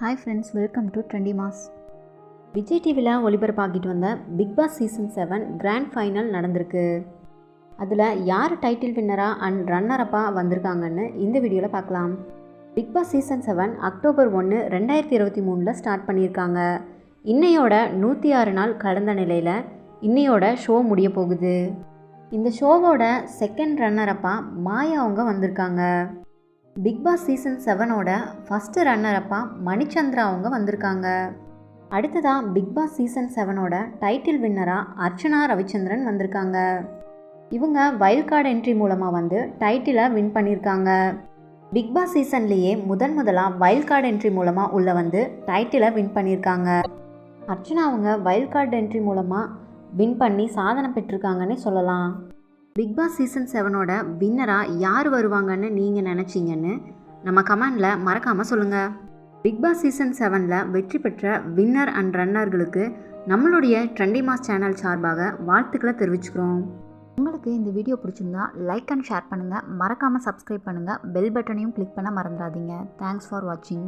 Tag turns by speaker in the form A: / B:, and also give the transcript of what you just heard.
A: Hi friends, welcome to trendy mass. Vijay டிவியில் ஒளிபரப்பாகிட்டு வந்த Bigg Boss season 7 grand final நடந்திருக்கு. அதில் யார் டைட்டில் வின்னராக அண்ட் ரன்னரப்பாக வந்திருக்காங்கன்னு இந்த வீடியோவில் பார்க்கலாம். Bigg Boss season 7 October 1, 2023 start பண்ணியிருக்காங்க. இன்னையோட 106 நாள் கடந்த நிலையில் இன்னையோட ஷோ முடிய போகுது. இந்த ஷோவோட செகண்ட் ரன்னரப்பாக மாயா அவங்க வந்திருக்காங்க. பிக் பாஸ் சீசன் 7ஓட ஃபஸ்ட்டு ரன்னரப்பாக மணிச்சந்திரா அவங்க வந்திருக்காங்க. அடுத்ததாக பிக் பாஸ் சீசன் 7ஓட டைட்டில் வின்னராக அர்ச்சனா ரவிச்சந்திரன் வந்திருக்காங்க. இவங்க வைல்ட் கார்டு என்ட்ரி மூலமாக வந்து டைட்டிலை வின் பண்ணியிருக்காங்க. பிக் பாஸ் சீசன்லேயே முதலாக வைல்ட் கார்டு என்ட்ரி மூலமாக உள்ள வந்து டைட்டிலை வின் பண்ணியிருக்காங்க. அர்ச்சனா அவங்க வைல்ட் கார்டு என்ட்ரி மூலமாக வின் பண்ணி சாதனை பெற்றிருக்காங்கன்னே சொல்லலாம். பிக் பாஸ் சீசன் 7ஓட வின்னராக யார் வருவாங்கன்னு நீங்கள் நினச்சிங்கன்னு நம்ம கமெண்டில் மறக்காமல் சொல்லுங்கள். பிக் பாஸ் சீசன் 7ல் வெற்றி பெற்ற வின்னர் அண்ட் ரன்னர்களுக்கு நம்மளுடைய ட்ரெண்டி மாஸ் சேனல் சார்பாக வாழ்த்துக்களை தெரிவிச்சுக்கிறோம். உங்களுக்கு இந்த வீடியோ பிடிச்சிருந்தா லைக் அண்ட் ஷேர் பண்ணுங்கள். மறக்காமல் சப்ஸ்கிரைப் பண்ணுங்கள். பெல் பட்டனையும் கிளிக் பண்ண மறந்துடாதீங்க. தேங்க்ஸ் ஃபார் வாட்சிங்.